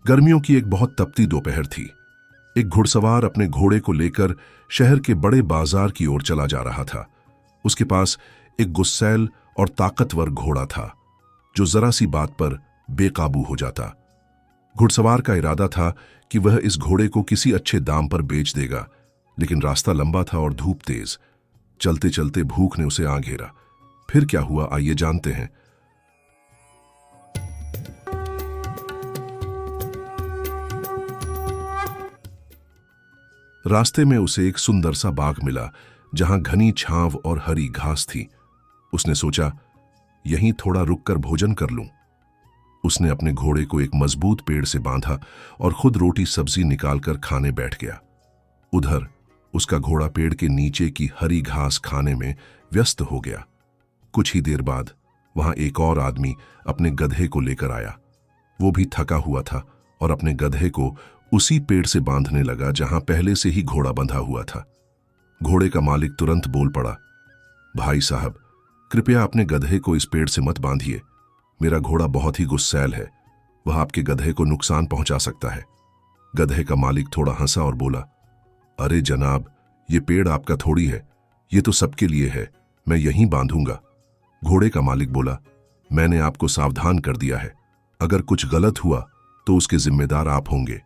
गर्मियों की एक बहुत तपती दोपहर थी। एक घुड़सवार अपने घोड़े को लेकर शहर के बड़े बाजार की ओर चला जा रहा था। उसके पास एक गुस्सैल और ताकतवर घोड़ा था जो जरा सी बात पर बेकाबू हो जाता। घुड़सवार का इरादा था कि वह इस घोड़े को किसी अच्छे दाम पर बेच देगा, लेकिन रास्ता लंबा था और धूप तेज। चलते चलते भूख ने उसे आ घेरा। फिर क्या हुआ, आइए जानते हैं। रास्ते में उसे एक सुंदर सा बाग मिला जहां घनी छांव और हरी घास थी। उसने सोचा, यहीं थोड़ा रुककर भोजन कर लूं। उसने अपने घोड़े को एक मजबूत पेड़ से बांधा और खुद रोटी सब्जी निकालकर खाने बैठ गया। उधर उसका घोड़ा पेड़ के नीचे की हरी घास खाने में व्यस्त हो गया। कुछ ही देर बाद वहां एक और आदमी अपने गधे को लेकर आया। वो भी थका हुआ था और अपने गधे को उसी पेड़ से बांधने लगा जहां पहले से ही घोड़ा बंधा हुआ था। घोड़े का मालिक तुरंत बोल पड़ा, भाई साहब, कृपया अपने गधे को इस पेड़ से मत बांधिए। मेरा घोड़ा बहुत ही गुस्सैल है, वह आपके गधे को नुकसान पहुंचा सकता है। गधे का मालिक थोड़ा हंसा और बोला, अरे जनाब, ये पेड़ आपका थोड़ी है, ये तो सबके लिए है, मैं यहीं बांधूंगा। घोड़े का मालिक बोला, मैंने आपको सावधान कर दिया है, अगर कुछ गलत हुआ तो उसके जिम्मेदार आप होंगे।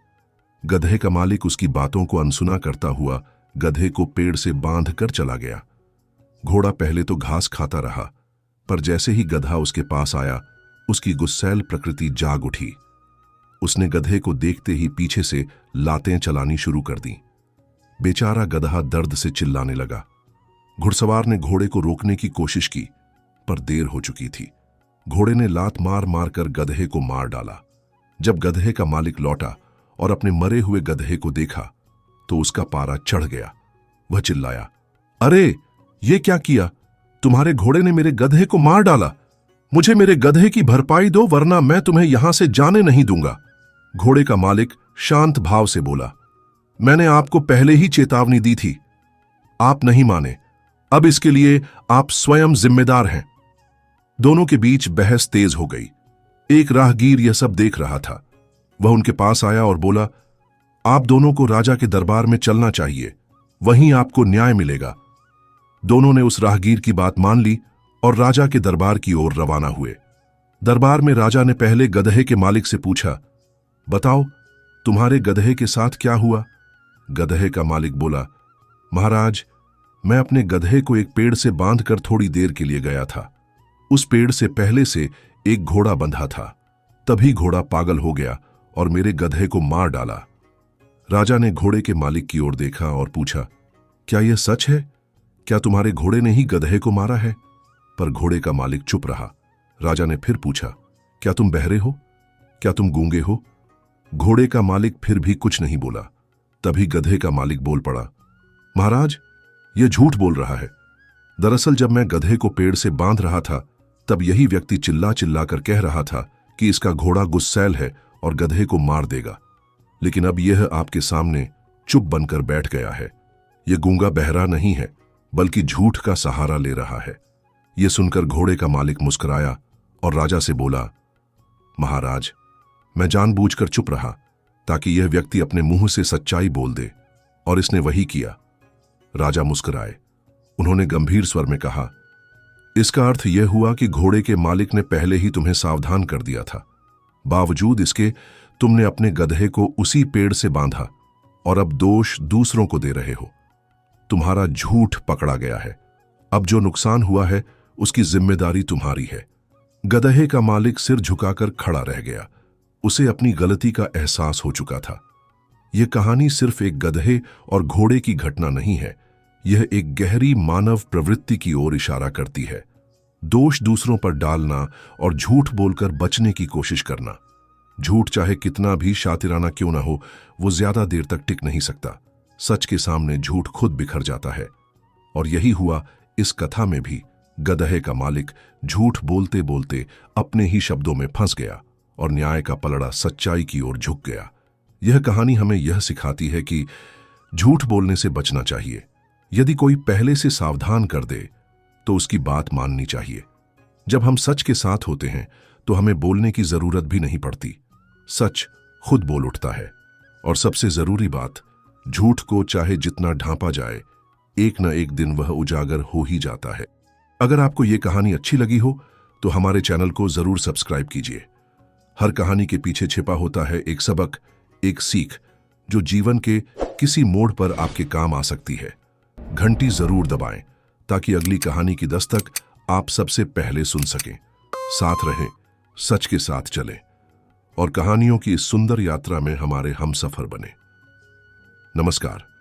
गधे का मालिक उसकी बातों को अनसुना करता हुआ गधे को पेड़ से बांध कर चला गया। घोड़ा पहले तो घास खाता रहा, पर जैसे ही गधा उसके पास आया, उसकी गुस्सैल प्रकृति जाग उठी। उसने गधे को देखते ही पीछे से लातें चलानी शुरू कर दी। बेचारा गधा दर्द से चिल्लाने लगा। घुड़सवार ने घोड़े को रोकने की कोशिश की, पर देर हो चुकी थी। घोड़े ने लात मार मार कर गधे को मार डाला। जब गधे का मालिक लौटा और अपने मरे हुए गधे को देखा तो उसका पारा चढ़ गया। वह चिल्लाया, अरे ये क्या किया? तुम्हारे घोड़े ने मेरे गधे को मार डाला। मुझे मेरे गधे की भरपाई दो, वरना मैं तुम्हें यहां से जाने नहीं दूंगा। घोड़े का मालिक शांत भाव से बोला, मैंने आपको पहले ही चेतावनी दी थी, आप नहीं माने। अब इसके लिए आप स्वयं जिम्मेदार हैं। दोनों के बीच बहस तेज हो गई। एक राहगीर यह सब देख रहा था। वह उनके पास आया और बोला, आप दोनों को राजा के दरबार में चलना चाहिए, वहीं आपको न्याय मिलेगा। दोनों ने उस राहगीर की बात मान ली और राजा के दरबार की ओर रवाना हुए। दरबार में राजा ने पहले गधे के मालिक से पूछा, बताओ तुम्हारे गधे के साथ क्या हुआ? गधे का मालिक बोला, महाराज, मैं अपने गधे को एक पेड़ से बांधकर थोड़ी देर के लिए गया था। उस पेड़ से पहले से एक घोड़ा बंधा था, तभी घोड़ा पागल हो गया और मेरे गधे को मार डाला। राजा ने घोड़े के मालिक की ओर देखा और पूछा, क्या यह सच है? क्या तुम्हारे घोड़े ने ही गधे को मारा है? पर घोड़े का मालिक चुप रहा। राजा ने फिर पूछा, क्या तुम बहरे हो? क्या तुम गूंगे हो? घोड़े का मालिक फिर भी कुछ नहीं बोला। तभी गधे का मालिक बोल पड़ा, महाराज, यह झूठ बोल रहा है। दरअसल जब मैं गधे को पेड़ से बांध रहा था, तब यही व्यक्ति चिल्ला चिल्ला कर कह रहा था कि इसका घोड़ा गुस्सैल है और गधे को मार देगा। लेकिन अब यह आपके सामने चुप बनकर बैठ गया है। यह गूंगा बहरा नहीं है, बल्कि झूठ का सहारा ले रहा है। यह सुनकर घोड़े का मालिक मुस्कुराया और राजा से बोला, महाराज, मैं जानबूझकर चुप रहा ताकि यह व्यक्ति अपने मुंह से सच्चाई बोल दे, और इसने वही किया। राजा मुस्कुराए। उन्होंने गंभीर स्वर में कहा, इसका अर्थ यह हुआ कि घोड़े के मालिक ने पहले ही तुम्हें सावधान कर दिया था। बावजूद इसके तुमने अपने गधे को उसी पेड़ से बांधा और अब दोष दूसरों को दे रहे हो। तुम्हारा झूठ पकड़ा गया है। अब जो नुकसान हुआ है उसकी जिम्मेदारी तुम्हारी है। गधे का मालिक सिर झुकाकर खड़ा रह गया। उसे अपनी गलती का एहसास हो चुका था। यह कहानी सिर्फ एक गधे और घोड़े की घटना नहीं है, यह एक गहरी मानव प्रवृत्ति की ओर इशारा करती है। दोष दूसरों पर डालना और झूठ बोलकर बचने की कोशिश करना। झूठ चाहे कितना भी शातिराना क्यों ना हो, वो ज्यादा देर तक टिक नहीं सकता। सच के सामने झूठ खुद बिखर जाता है। और यही हुआ इस कथा में भी। गधे का मालिक झूठ बोलते बोलते अपने ही शब्दों में फंस गया और न्याय का पलड़ा सच्चाई की ओर झुक गया। यह कहानी हमें यह सिखाती है कि झूठ बोलने से बचना चाहिए। यदि कोई पहले से सावधान कर दे तो उसकी बात माननी चाहिए। जब हम सच के साथ होते हैं तो हमें बोलने की जरूरत भी नहीं पड़ती। सच खुद बोल उठता है। और सबसे जरूरी बात, झूठ को चाहे जितना ढांपा जाए, एक न एक दिन वह उजागर हो ही जाता है। अगर आपको ये कहानी अच्छी लगी हो तो हमारे चैनल को जरूर सब्सक्राइब कीजिए। हर कहानी के पीछे छिपा होता है एक सबक, एक सीख, जो जीवन के किसी मोड़ पर आपके काम आ सकती है। घंटी जरूर दबाएं ताकि अगली कहानी की दस्तक आप सबसे पहले सुन सकें। साथ रहें, सच के साथ चलें और कहानियों की इस सुंदर यात्रा में हमारे हमसफर बने। नमस्कार।